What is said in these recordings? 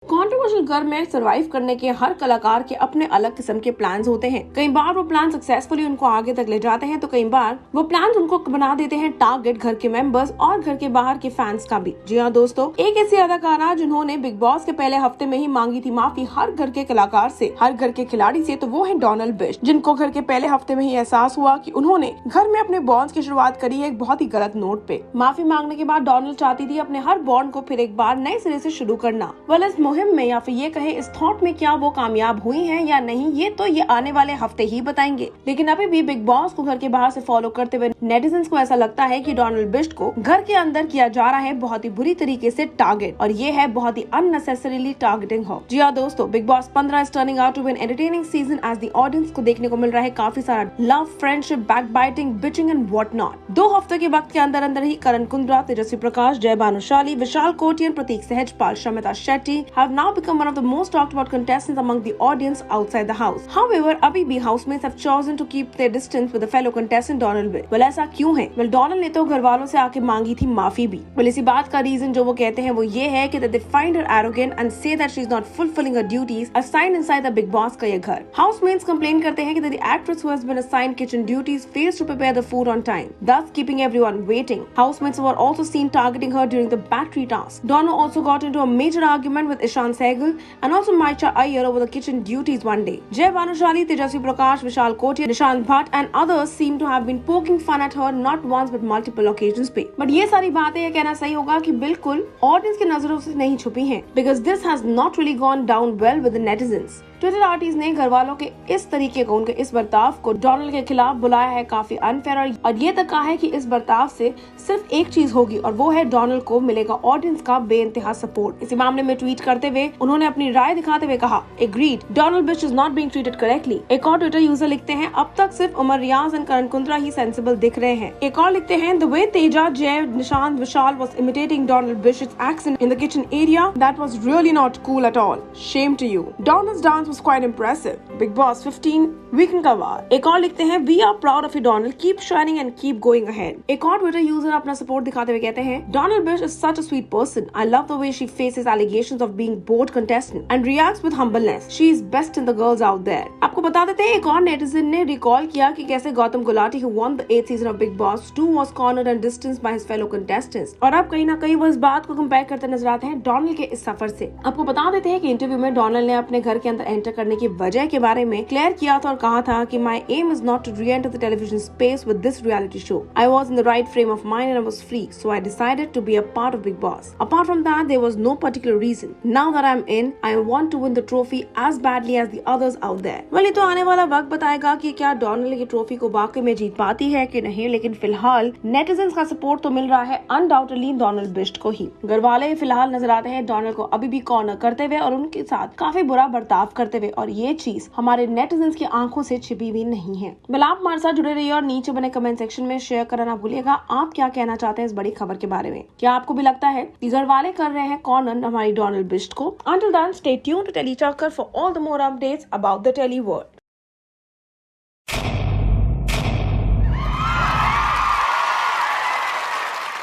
Controversial घर में survive करने के हर कलाकार के अपने अलग किस्म के प्लान्स होते हैं। कई बार वो प्लान सक्सेसफुली उनको आगे तक ले जाते हैं, तो कई बार वो प्लान उनको बना देते हैं टारगेट घर के मेंबर्स और घर के बाहर के फैंस का भी। जी हाँ दोस्तों, एक ऐसी अदाकारा जिन्होंने बिग बॉस के पहले हफ्ते में ही मांगी थी माफी हर घर के कलाकार से, हर घर के खिलाड़ी से, तो वो है डोनाल्ड बिश्ट, जिनको घर के पहले हफ्ते में ही एहसास हुआ कि उन्होंने घर में अपने बॉन्ड्स की शुरुआत करी है एक बहुत ही गलत नोट पे। माफी मांगने के बाद डोनाल्ड चाहती थी अपने हर बॉन्ड को फिर एक बार नए सिरे से शुरू करना। वेल, इस मुहिम में या फिर ये कहे इस थॉट में क्या वो कामयाब हुई हैं या नहीं, ये तो ये आने वाले हफ्ते ही बताएंगे। लेकिन अभी भी बिग बॉस को घर के बाहर से फॉलो करते हुए नेटिजन्स को ऐसा लगता है कि डोनाल्ड बिश्ट को घर के अंदर किया जा रहा है बहुत ही बुरी तरीके से टारगेट, और ये है बहुत ही अननेसेसरीली टारगेटिंग हो। जी हाँ दोस्तों, Big Boss 15 is turning out to be an entertaining season as the audience को देखने को मिल रहा है काफी सारा love, friendship, backbiting, bitching and what not. 2 हफ्ते के वक्त के अंदर अंदर ही करण कुंद्रा, तेजस्वी प्रकाश, जय भानुशाली, विशाल कोटियन, प्रतीक Sahajpal, Shamita Shetty have now become one of the most talked about contestants among the audience outside the house. However, अभी भी housemates have chosen to keep their distance with the fellow contestant Donald Bill. Well, ऐसा क्यों है? Well, Donald ने तो घर वालों से आके मांगी थी माफी भी। Well, इसी बात का रीजन जो वो कहते हैं वो ये है कि that they find her arrogant and say that she is not fulfilling her duties assigned inside the Big Boss का ये घर। Housemates complain करते हैं कि that the actress who has been assigned kitchen duties fails to prepare the food on time, thus keeping everyone waiting. Housemates were also seen targeting her during the battery task. Donald also got into a major argument with Ishan Sehgal and also Maicha Iyer over the kitchen duties one day. Jay Vanushali, Tejasvi Prakash, Vishal Kotia, Nishant Bhatt and others seem to have been poking fun at her not once but multiple occasions पे। But ये सारी बातें ये कहना सही होगा कि बिल्कुल ऑडियंस की नजरों से नहीं छुपी हैं, because this has not really gone down well with the netizens। Twitter artist ने घर वालों के इस तरीके को, उनके इस बर्ताव को डोनाल्ड के खिलाफ बुलाया है काफी अनफेयर, और ये तक कहा है कि इस बर्ताव से सिर्फ एक चीज होगी और वो है डोनाल्ड को मिलेगा ऑडियंस का बेइंतहा सपोर्ट। इसी मामले में ट्वीट करते हुए उन्होंने अपनी राय दिखाते हुए कहा, agreed, Donald Bisht is not being treated correctly. एक और ट्विटर यूजर लिखते हैं, अब तक सिर्फ उमर रियाज एंड करण कुंद्रा ही सेंसिबल दिख रहे हैं। एक और लिखते हैं, द वे तेजा, जय, निशांत, विशाल was imitating Donald Bishop's accent in the kitchen area, that was really not cool at all. Shame to you. Donald's dance was quite impressive. Big Boss 15 weekend का वार। एक और लिखते हैं, we are proud of you Donald, keep shining and keep going ahead. एक और Twitter user अपना support दिखाते हुए कहते हैं, Donald Bisht is such a sweet person, I love the way she faces allegations of being bored contestant and reacts with humbleness, she is best in the girls out there. आपको बता देते हैं, एक और नेटिजन ने रिकॉल किया कि कैसे Gautam Gulati, who won the 8th season of big boss 2 was cornered and distanced by his fellow contestants, और अब कहीं ना कहीं वो इस बात को कंपेयर करते नजर आते हैं डोनाल्ड के इस सफर से। आपको बता देते हैं कि इंटरव्यू में डोनाल्ड ने अपने घर के अंदर एंटर करने की वजह के बारे में क्लियर किया था और कहा था कि my aim is not to re-enter the television space with this reality show. I was in the right frame of mind and I was free, so I decided to be a part of Big Boss. Apart from that, there was no particular reason. Now that I'm in, I want to win the trophy as badly as the others out there. Well, ये तो आने वाला वक्त बताएगा कि क्या Donald की trophy को वाकई में जीत पाती है कि नहीं, लेकिन फिलहाल नेटिजन्स का सपोर्ट तो मिल रहा है अनडाउटेडली डोनाल्ड बिश्ट को ही। घर वाले फिलहाल नजर आते हैं डोनाल्ड को अभी भी कॉर्नर करते हुए और उनके साथ काफी बुरा बर्ताव करते हुए, और ये चीज हमारे नेटिजन्स की आंखों से छिपी भी नहीं है। बिल आप हमारे साथ जुड़े रहिए और नीचे बने कमेंट सेक्शन में शेयर करना ना भूलिएगा आप क्या कहना चाहते हैं इस बड़ी खबर के बारे में। क्या आपको भी लगता है कि घर वाले कर रहे हैं कॉर्नर हमारी डोनाल्ड बिश्ट को? Until then, stay tuned to Telly Chakkar for all the more updates about the Telly world.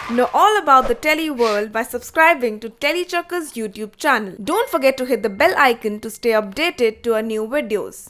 Know all about the Telly world by subscribing to Telly Chakkar's YouTube channel. Don't forget to hit the bell icon to stay updated to our new videos.